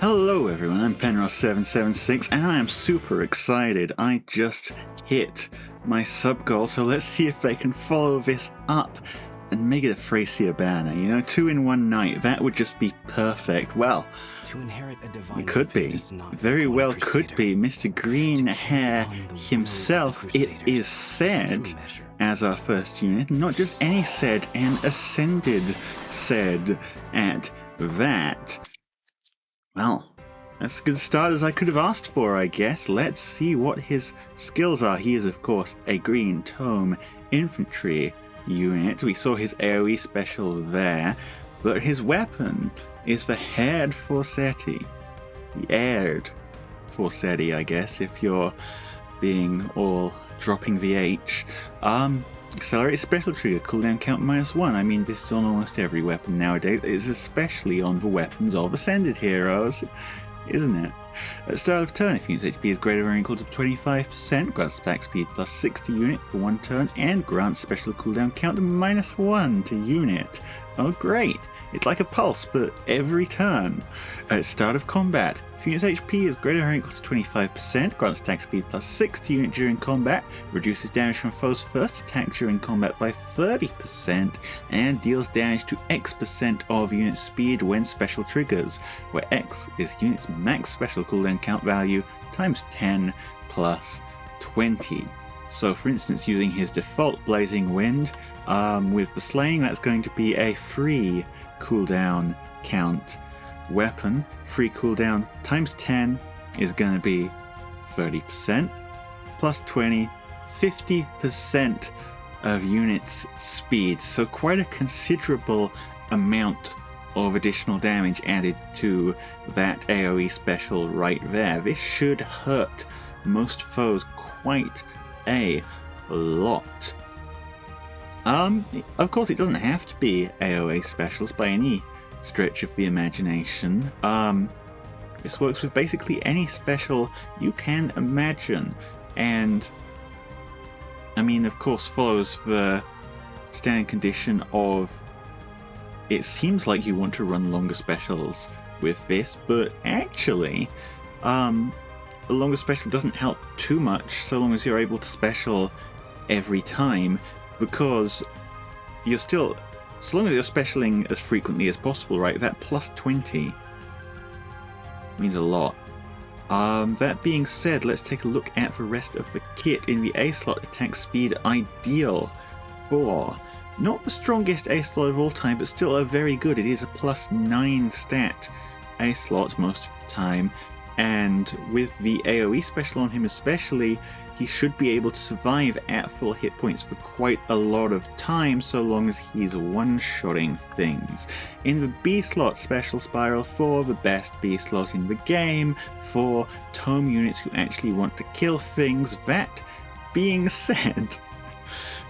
Hello everyone, I'm Penrose776 and I am super excited. I just hit my sub goal, so let's see if they can follow this up and make it a Thracia banner. You know, 2 in 1 night, that would just be perfect. Well, to inherit a divine it could be. Very well could be. Mr. Green Hair himself, it is said, as our first unit, not just any said, an Ascended said at that. Well, that's as good a start as I could have asked for, I guess. Let's see what his skills are. He is, of course, a Green Tome infantry unit. We saw his AoE special there, but his weapon is the Haired Forsetti. The Aired Forsetti, I guess, if you're being all dropping the H. Accelerated special trigger, cooldown count -1. I mean, this is on almost every weapon nowadays. It's especially on the weapons of Ascended heroes, isn't it? At start of turn, if unit's HP is greater than or equal to 25%, grants attack speed plus 60 unit for 1 turn, and grants special cooldown count -1 to unit. Oh great! It's like a pulse, but every turn. At start of combat, if unit's HP is greater than or equal to 25%, grants attack speed plus 60 unit during combat, reduces damage from foes' first attack during combat by 30%, and deals damage to X% of unit speed when special triggers, where X is unit's max special cooldown count value times 10 plus 20. So for instance, using his default Blazing Wind, with the Slaying, that's going to be a free cooldown count weapon. Free cooldown times 10 is going to be 30% plus 20, 50% of units speed, so quite a considerable amount of additional damage added to that AoE special right there. This should hurt most foes quite a lot. Of course, it doesn't have to be AoE specials by any stretch of the imagination. This works with basically any special you can imagine, and I mean, of course, follows the standard condition of it seems like you want to run longer specials with this, but actually, a longer special doesn't help too much so long as you're able to special every time, because you're still, so long as you're specialing as frequently as possible, right, that plus 20 means a lot. That being said, let's take a look at the rest of the kit. In the A slot, attack speed ideal for not the strongest A slot of all time, but still a very good. It is a plus 9 stat A slot most of the time, and with the AoE special on him especially, he should be able to survive at full hit points for quite a lot of time, so long as he's one-shotting things. In the B slot, Special Spiral for the best B slot in the game, for tome units who actually want to kill things. That being said,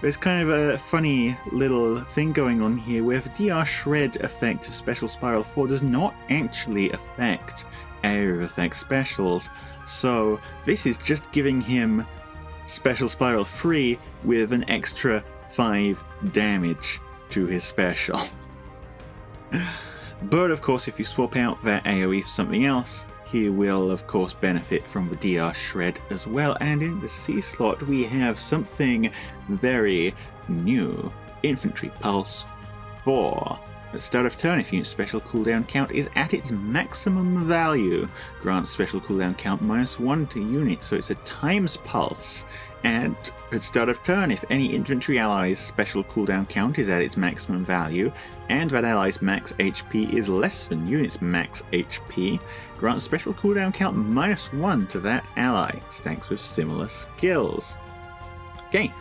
there's kind of a funny little thing going on here where the DR Shred effect of Special Spiral 4 does not actually affect area of effect specials, so this is just giving him Special Spiral free with an extra 5 damage to his special. But of course, if you swap out that AoE for something else, he will of course benefit from the DR Shred as well. And in the C slot we have something very new. Infantry Pulse 4. At start of turn, if unit's special cooldown count is at its maximum value, grants special cooldown count -1 to unit, so it's a times pulse. And at start of turn, if any infantry ally's special cooldown count is at its maximum value, and that ally's max HP is less than unit's max HP, grants special cooldown count -1 to that ally. Stacks with similar skills. Okay,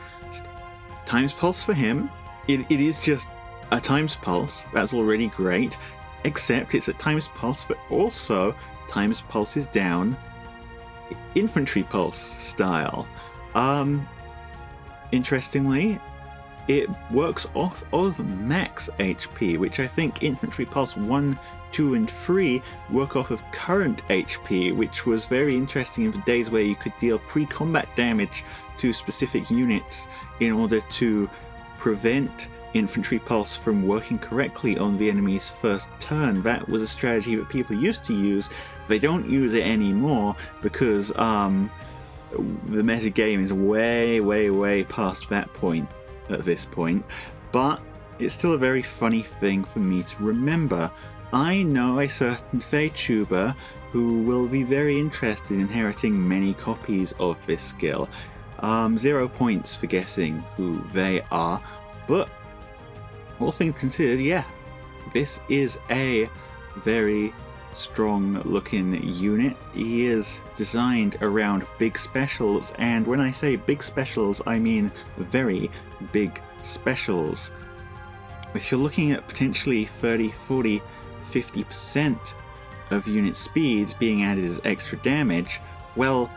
times pulse for him. It is just a times pulse, that's already great, except it's a times pulse, but also times pulses down infantry pulse style. Interestingly, it works off of max HP, which I think infantry pulse 1, 2 and 3 work off of current HP, which was very interesting in the days where you could deal pre-combat damage to specific units in order to prevent infantry pulse from working correctly on the enemy's first turn. That was a strategy that people used to use. They don't use it anymore because the meta game is way past that point at this point. But it's still a very funny thing for me to remember. I know a certain VTuber who will be very interested in inheriting many copies of this skill. 0 points for guessing who they are, but all things considered, yeah, this is a very strong looking unit. He is designed around big specials, and when I say big specials, I mean very big specials. If you're looking at potentially 30, 40, 50% of unit speed being added as extra damage, well,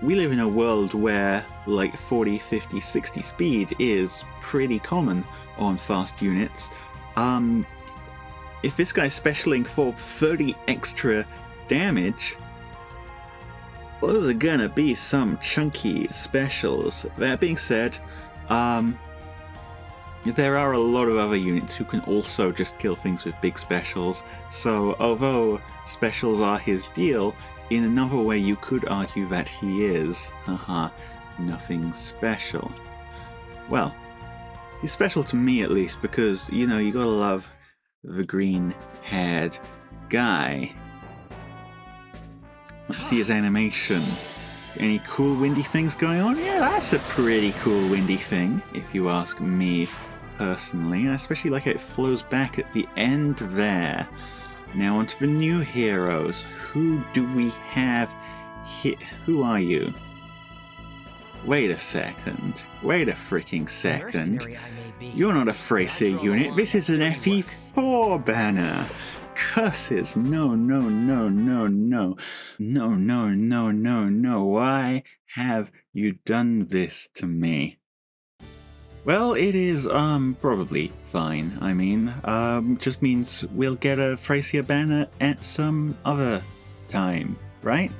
we live in a world where like 40, 50, 60 speed is pretty common on fast units. If this guy's specialing for 30 extra damage, those are gonna be some chunky specials. That being said, there are a lot of other units who can also just kill things with big specials, so although specials are his deal, in another way you could argue that he is, nothing special. Well, he's special to me at least because, you know, you gotta love the green-haired guy. Let's see his animation. Any cool windy things going on? Yeah, that's a pretty cool windy thing, if you ask me personally. I especially like how it flows back at the end there. Now onto the new heroes. Who do we have here? Who are you? Wait a second. Wait a freaking second. You're not a Thracia unit. This is an FE4 banner. Curses. No. Why have you done this to me? Well, it is probably fine. I mean, just means we'll get a Thracia banner at some other time, right?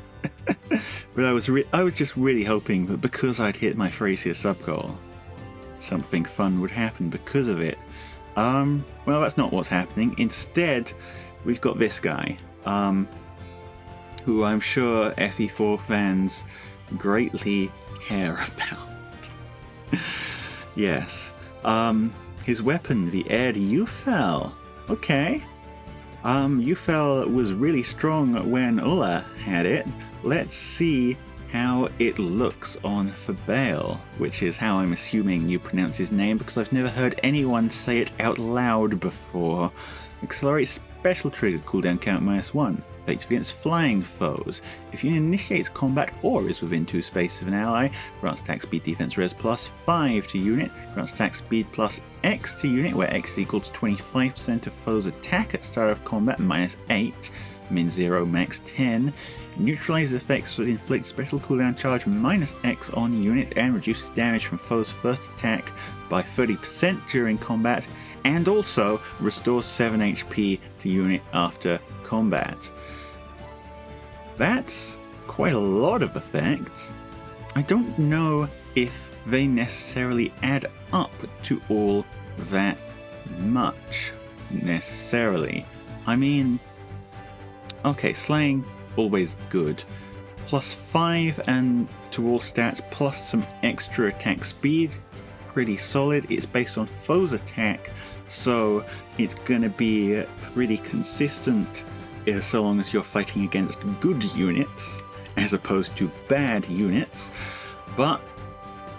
But I was just really hoping that because I'd hit my Thracia sub goal, something fun would happen because of it. Well, that's not what's happening. Instead, we've got this guy, who I'm sure FE4 fans greatly care about. Yes. His weapon, the Aired Ufel. Okay. Ufel was really strong when Ulla had it. Let's see how it looks on Febail, which is how I'm assuming you pronounce his name because I've never heard anyone say it out loud before. Accelerate special trigger, cooldown count -1. Effective against flying foes. If you initiates combat or is within 2 spaces of an ally, grants attack speed defense res +5 to unit, grants attack speed +X to unit, where X is equal to 25% of foes' attack at start of combat -8, min 0, max 10. Neutralizes effects that inflict special cooldown charge -X on unit and reduces damage from foes' first attack by 30% during combat, and also restores 7 HP to unit after combat. That's quite a lot of effects. I don't know if they necessarily add up to all that much, necessarily. I mean, okay, slaying, always good. +5 and to all stats, plus some extra attack speed, pretty solid. It's based on foe's attack, so it's gonna be pretty consistent so long as you're fighting against good units as opposed to bad units. But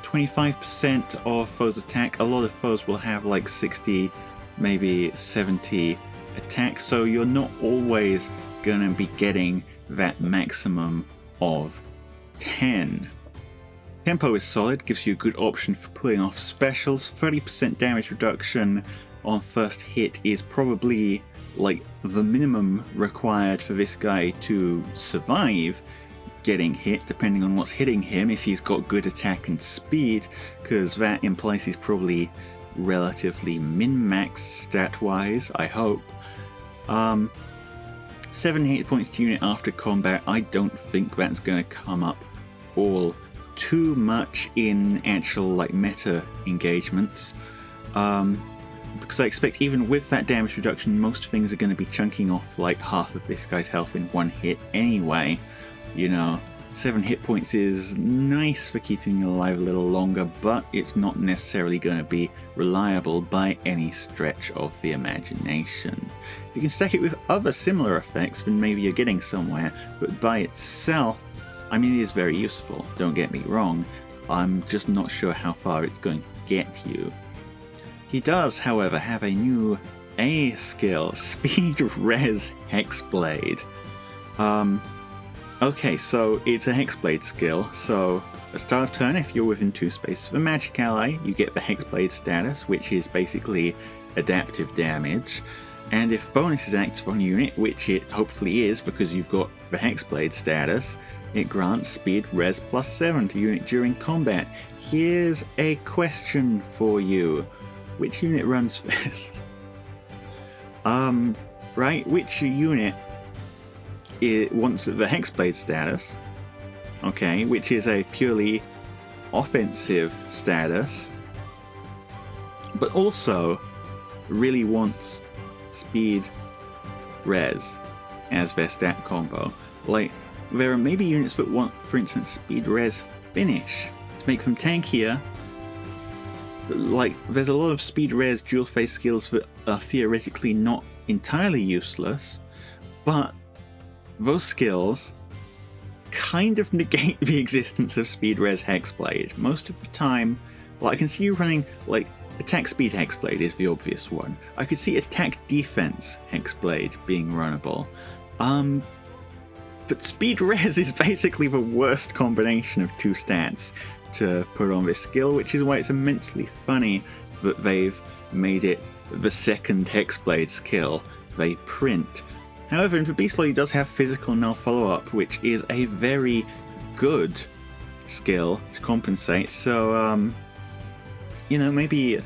25% of foe's attack, a lot of foes will have like 60, maybe 70 attacks, so you're not always gonna be getting that maximum of 10. Tempo is solid, gives you a good option for pulling off specials. 30% damage reduction on first hit is probably like the minimum required for this guy to survive getting hit, depending on what's hitting him, if he's got good attack and speed, because that implies he's probably relatively min-maxed stat-wise, I hope. 7 hit points to unit after combat. I don't think that's going to come up all too much in actual like meta engagements. Because I expect even with that damage reduction, most things are going to be chunking off like half of this guy's health in one hit anyway. You know, 7 hit points is nice for keeping you alive a little longer, but it's not necessarily going to be reliable by any stretch of the imagination. If you can stack it with other similar effects, then maybe you're getting somewhere, but by itself, I mean, it is very useful, don't get me wrong. I'm just not sure how far it's going to get you. He does, however, have a new A skill, Speed Res Hexblade. Okay, so it's a Hexblade skill, so at start of turn, if you're within 2 spaces of a magic ally, you get the Hexblade status, which is basically adaptive damage. And if bonus is active on a unit, which it hopefully is because you've got the Hexblade status, it grants Speed Res +7 to unit during combat. Here's a question for you. Which unit runs first? Right, which unit wants the Hexblade status? Okay, which is a purely offensive status, but also really wants Speed Res as their stat combo. Like, there are maybe units that want, for instance, Speed Res Finish to make them tankier. Like, there's a lot of Speed Res dual phase skills that are theoretically not entirely useless, but those skills kind of negate the existence of Speed Res Hexblade. Most of the time, well, I can see you running, like, Attack Speed Hexblade is the obvious one. I could see Attack Defense Hexblade being runnable. But Speed Res is basically the worst combination of 2 stats to put on this skill, which is why it's immensely funny that they've made it the second Hexblade skill they print. However, the Beast Lord does have Physical Null Follow-Up, which is a very good skill to compensate, so you know, maybe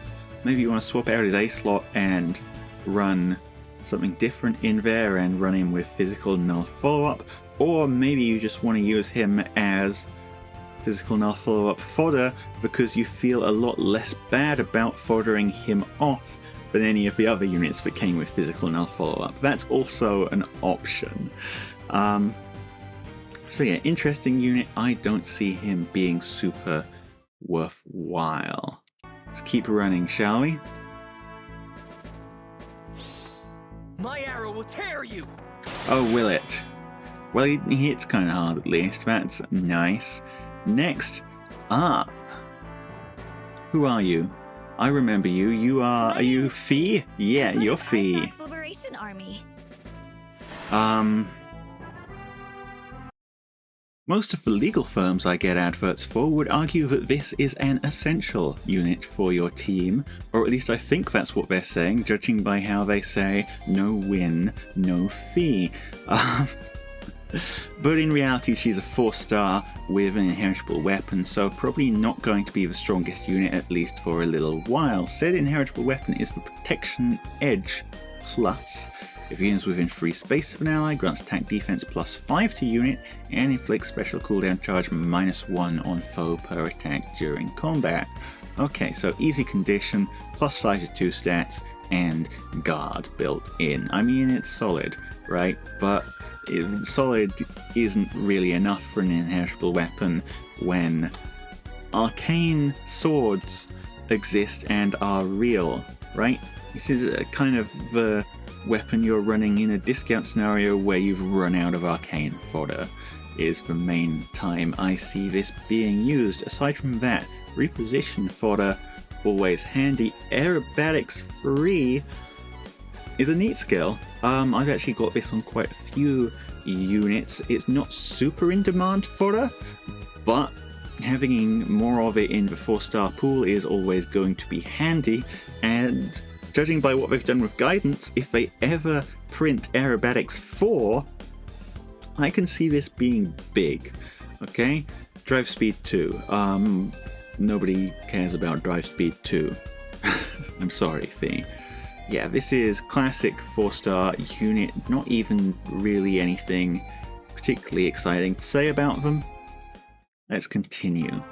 you want to swap out his A slot and run something different in there and run him with Physical Null Follow-Up, or maybe you just want to use him as Physical Null Follow-Up fodder because you feel a lot less bad about foddering him off than any of the other units that came with Physical Null Follow-Up. That's also an option. So yeah, interesting unit. I don't see him being super worthwhile. Let's keep running, shall we? My arrow will tear you! Oh, will it? Well, he hits kind of hard at least. That's nice. Next up. Who are you? I remember you. Are you Fee? Yeah, you're Fee. Liberation Army. Most of the legal firms I get adverts for would argue that this is an essential unit for your team, or at least I think that's what they're saying, judging by how they say, no win, no fee. But in reality, she's a 4-star with an inheritable weapon, so probably not going to be the strongest unit, at least for a little while. Said inheritable weapon is the Protection Edge Plus. If it begins within 3 spaces of an ally, grants attack defense +5 to unit, and inflicts special cooldown charge -1 on foe per attack during combat. Okay, so easy condition, +5 to 2 stats, and guard built in. I mean, it's solid, right? But solid isn't really enough for an inheritable weapon when arcane swords exist and are real, right? This is a kind of the weapon you're running in a discount scenario where you've run out of arcane fodder is the main time I see this being used. Aside from that, reposition fodder, always handy. Aerobatics free is a neat skill. I've actually got this on quite a few units. It's not super in demand fodder, but having more of it in the 4-star pool is always going to be handy, and judging by what they've done with guidance, if they ever print Aerobatics 4, I can see this being big. Okay? Drive Speed 2. Nobody cares about Drive Speed 2. I'm sorry, Fee. Yeah, this is classic 4-star unit, not even really anything particularly exciting to say about them. Let's continue.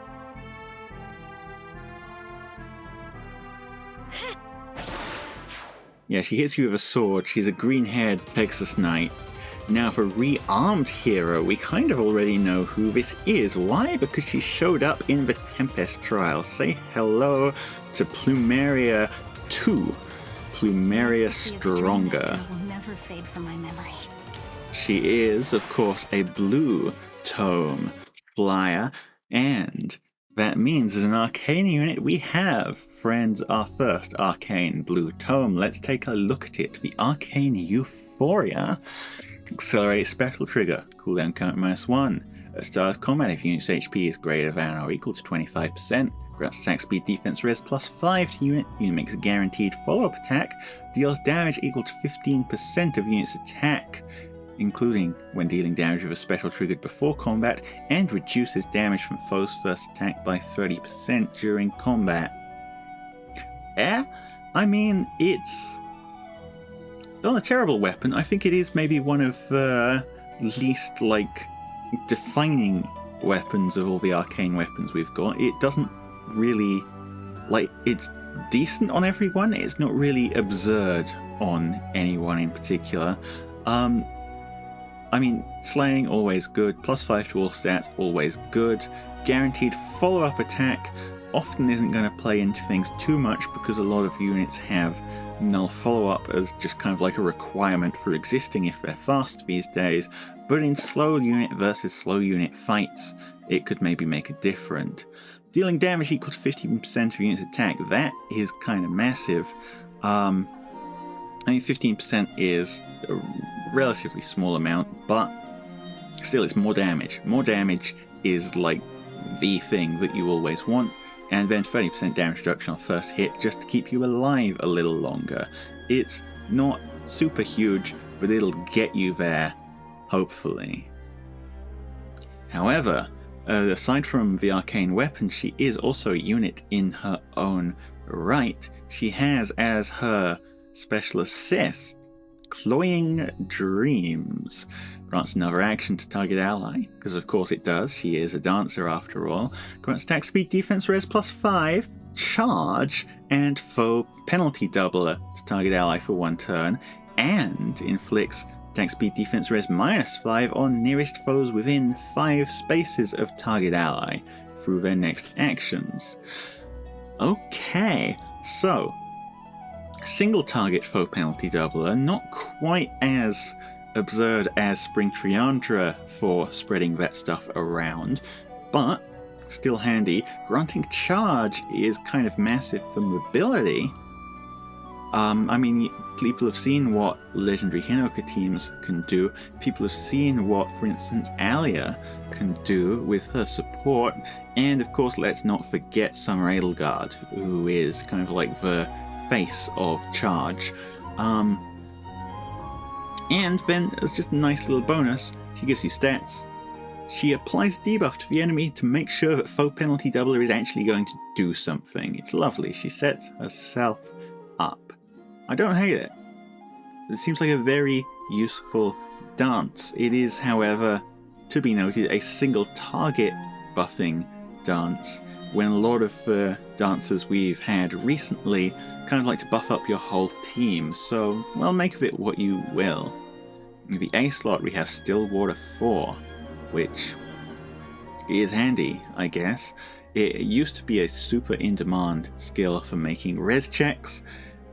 Yeah, she hits you with a sword. She's a green-haired Pegasus Knight. Now, for Rearmed hero, we kind of already know who this is. Why? Because she showed up in the Tempest trial. Say hello to Plumeria 2. Plumeria Stronger. Will never fade from my memory. She is, of course, a blue tome flyer, and that means as an Arcane unit we have, friends, our first Arcane blue tome. Let's take a look at it. The Arcane Euphoria. Accelerate special trigger. Cooldown count -1. At start of combat, if unit's HP is greater than or equal to 25%, grants attack speed defense res +5 to unit. Unit makes a guaranteed follow-up attack. Deals damage equal to 15% of unit's attack, including when dealing damage with a special triggered before combat, and reduces damage from foe's first attack by 30% during combat. Yeah, I mean, it's not a terrible weapon. I think it is maybe one of the least, defining weapons of all the Arcane weapons we've got. It doesn't really, it's decent on everyone. It's not really absurd on anyone in particular. I mean, slaying, always good. +5 to all stats, always good. Guaranteed follow-up attack often isn't going to play into things too much because a lot of units have null follow-up as just kind of like a requirement for existing if they're fast these days. But in slow unit versus slow unit fights, it could maybe make a difference. Dealing damage equal to 15% of unit's attack, that is kind of massive. I mean, 15% is a relatively small amount, but still it's more damage. More damage is like the thing that you always want, and then 30% damage reduction on first hit just to keep you alive a little longer. It's not super huge, but it'll get you there, hopefully. However, aside from the Arcane weapon, she is also a unit in her own right. She has as her special assist Cloying Dreams. Grants another action to target ally, because of course it does, she is a dancer after all. Grants attack speed defense res +5, charge, and foe penalty doubler to target ally for 1 turn, and inflicts attack speed defense res -5 on nearest foes within 5 spaces of target ally through their next actions. Okay, so single target foe penalty doubler, not quite as absurd as Spring Triandra for spreading that stuff around, but still handy. Granting charge is kind of massive for mobility. I mean, people have seen what legendary Hinoka teams can do. People have seen what, for instance, Alia can do with her support, and of course, let's not forget Summer Edelgard, who is kind of like the face of charge. And then, as just a nice little bonus, she gives you stats. She applies debuff to the enemy to make sure that foe penalty doubler is actually going to do something. It's lovely. She sets herself up. I don't hate it. It seems like a very useful dance. It is, however, to be noted, a single target buffing dance, when a lot of dancers we've had recently kind of like to buff up your whole team, so, well, make of it what you will. In the A slot we have Stillwater 4, which is handy, I guess. It used to be a super in-demand skill for making res checks.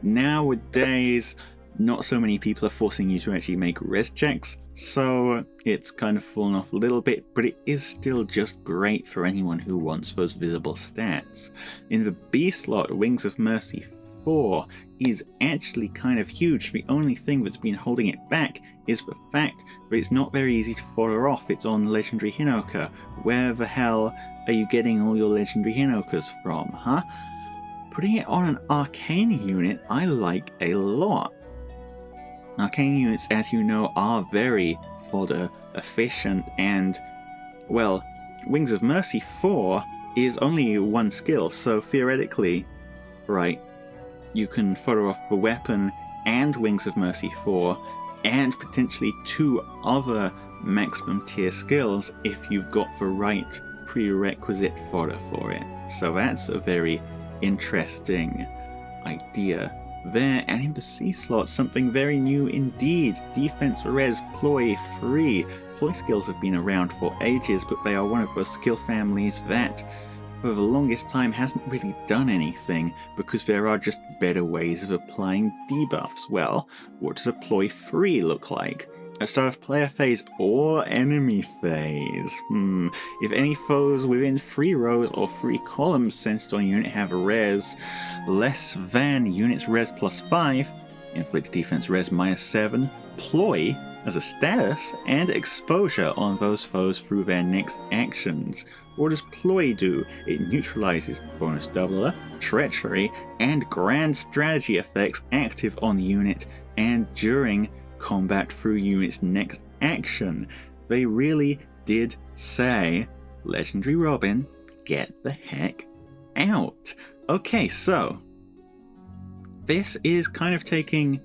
Nowadays, not so many people are forcing you to actually make res checks, so it's kind of fallen off a little bit, but it is still just great for anyone who wants those visible stats. In the B slot, Wings of Mercy 4 is actually kind of huge. The only thing that's been holding it back is the fact that it's not very easy to follow off. It's on Legendary Hinoka. Where the hell are you getting all your Legendary Hinokas from, huh? Putting it on an Arcane unit, I like a lot. Arcane units, as you know, are very fodder efficient, and, well, Wings of Mercy 4 is only 1 skill, so theoretically, right, you can fodder off the weapon and Wings of Mercy 4, and potentially 2 other maximum tier skills if you've got the right prerequisite fodder for it. So that's a very interesting idea there. And in the C slot, something very new indeed. Defense res ploy 3. Ploy skills have been around for ages, but they are one of those skill families that for the longest time hasn't really done anything because there are just better ways of applying debuffs. Well, what does a ploy 3 look like? At start of player phase or enemy phase. If any foes within 3 rows or 3 columns centered on unit have res less than unit's res plus 5, inflicts defense res minus 7, ploy as a status, and exposure on those foes through their next actions. What does ploy do? It neutralizes bonus doubler, treachery, and grand strategy effects active on the unit and during combat through unit's next action. They really did say, Legendary Robin, get the heck out. Okay, so this is kind of taking,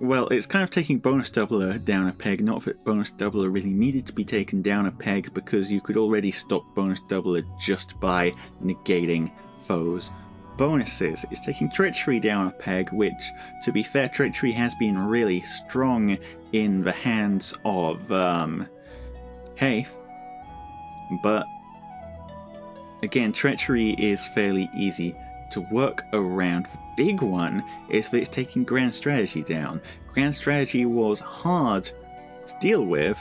well, it's kind of taking bonus doubler down a peg. Not that bonus doubler really needed to be taken down a peg, because you could already stop bonus doubler just by negating foes' bonuses. It's taking treachery down a peg, which, to be fair, treachery has been really strong in the hands of Waif, but again, treachery is fairly easy to work around. The big one is that it's taking grand strategy down. Grand strategy was hard to deal with,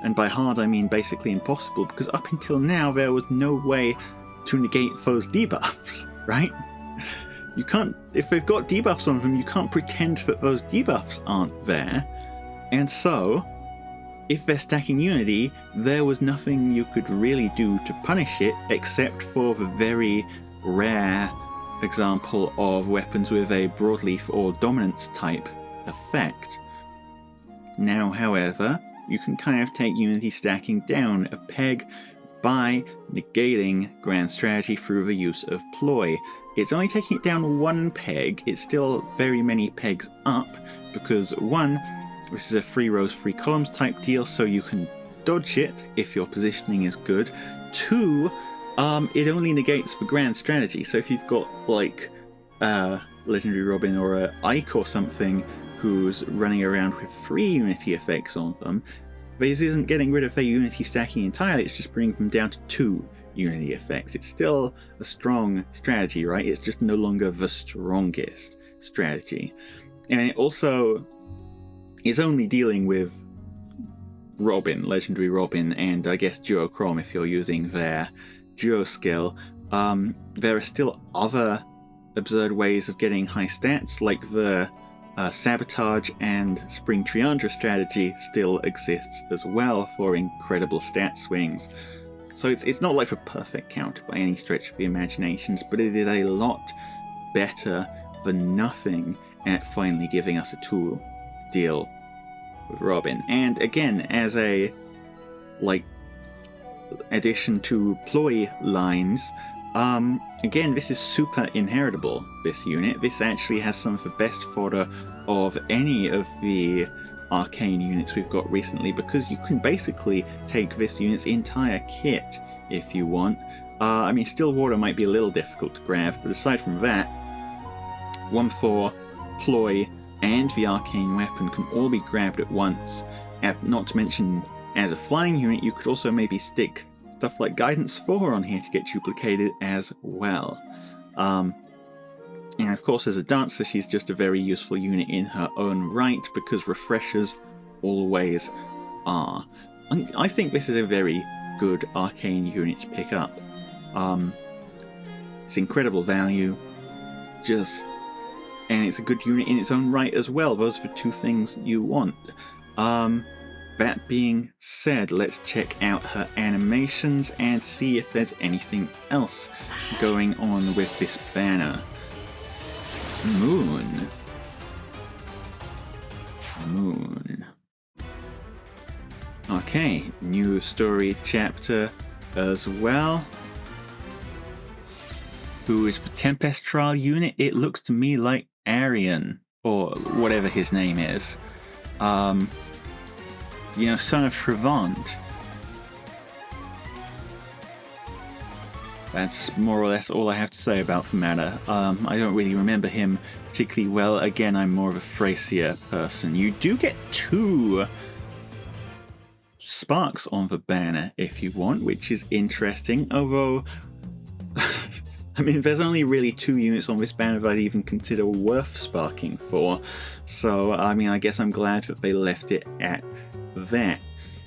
and by hard I mean basically impossible, because up until now there was no way to negate foes' debuffs, right? You can't, if they've got debuffs on them, you can't pretend that those debuffs aren't there. And so, if they're stacking Unity, there was nothing you could really do to punish it, except for the very rare example of weapons with a broadleaf or dominance type effect. Now, however, you can kind of take Unity stacking down a peg by negating grand strategy through the use of ploy. It's only taking it down 1 peg. It's still very many pegs up, because 1, this is a 3 rows 3 columns type deal, so you can dodge it if your positioning is good. 2, it only negates the grand strategy, so if you've got like Legendary Robin or a Ike or something who's running around with 3 Unity effects on them, this isn't getting rid of their Unity stacking entirely, it's just bringing them down to 2 Unity effects. It's still a strong strategy, right? It's just no longer the strongest strategy. And it also is only dealing with Robin, Legendary Robin, and I guess Duochrome if you're using their Duo skill. There are still other absurd ways of getting high stats, like the Sabotage and Spring Triandra strategy still exists as well for incredible stat swings. So it's not like a perfect counter by any stretch of the imaginations, but it is a lot better than nothing at finally giving us a tool to deal with Robin. And again, as a addition to ploy lines, again, this is super inheritable, this unit. This actually has some of the best fodder of any of the Arcane units we've got recently, because you can basically take this unit's entire kit if you want. I mean, Stillwater might be a little difficult to grab, but aside from that, 1-4, ploy, and the Arcane weapon can all be grabbed at once. Not to mention, as a flying unit, you could also maybe stick stuff like Guidance 4 on here to get duplicated as well. And of course, as a dancer, she's just a very useful unit in her own right, because refreshers always are. I think this is a very good Arcane unit to pick up. It's incredible value, and it's a good unit in its own right as well. Those are the 2 things you want. That being said, let's check out her animations and see if there's anything else going on with this banner. Moon. Okay, new story chapter as well. Who is the Tempestral unit? It looks to me like Arion, or whatever his name is. Son of Trevant. That's more or less all I have to say about Febail. I don't really remember him particularly well. Again, I'm more of a Thracia person. You do get 2 sparks on the banner if you want, which is interesting, although I mean, there's only really 2 units on this banner that I'd even consider worth sparking for, so I mean, I guess I'm glad that they left it at that.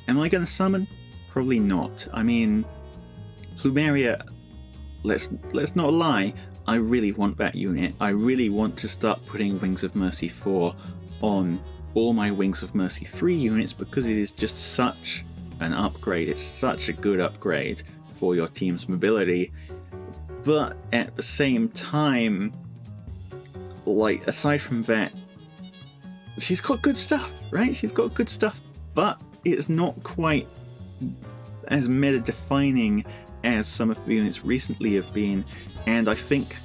Am I going to summon? Probably not. I mean, Plumeria, let's not lie, I really want that unit. I really want to start putting Wings of Mercy 4 on all my Wings of Mercy 3 units because it is just such an upgrade. It's such a good upgrade for your team's mobility. But at the same time, like, aside from that, she's got good stuff, right? She's got good stuff, but it's not quite as meta-defining as some of the units recently have been, and I think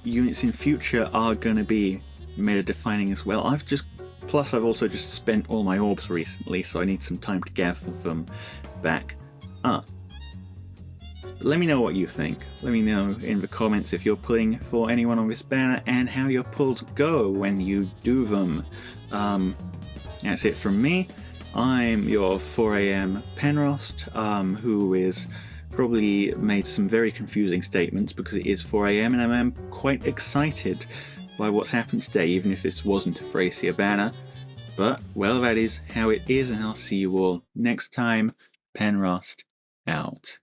units in future are going to be meta-defining as well. Plus I've also just spent all my orbs recently, so I need some time to gather them back up. Let me know what you think. Let me know in the comments if you're pulling for anyone on this banner and how your pulls go when you do them. That's it from me. I'm your 4 AM Penrost, who is probably made some very confusing statements because it is 4 AM and I am quite excited by what's happened today, even if this wasn't a Thracia banner. But, well, that is how it is, and I'll see you all next time. Penrost out.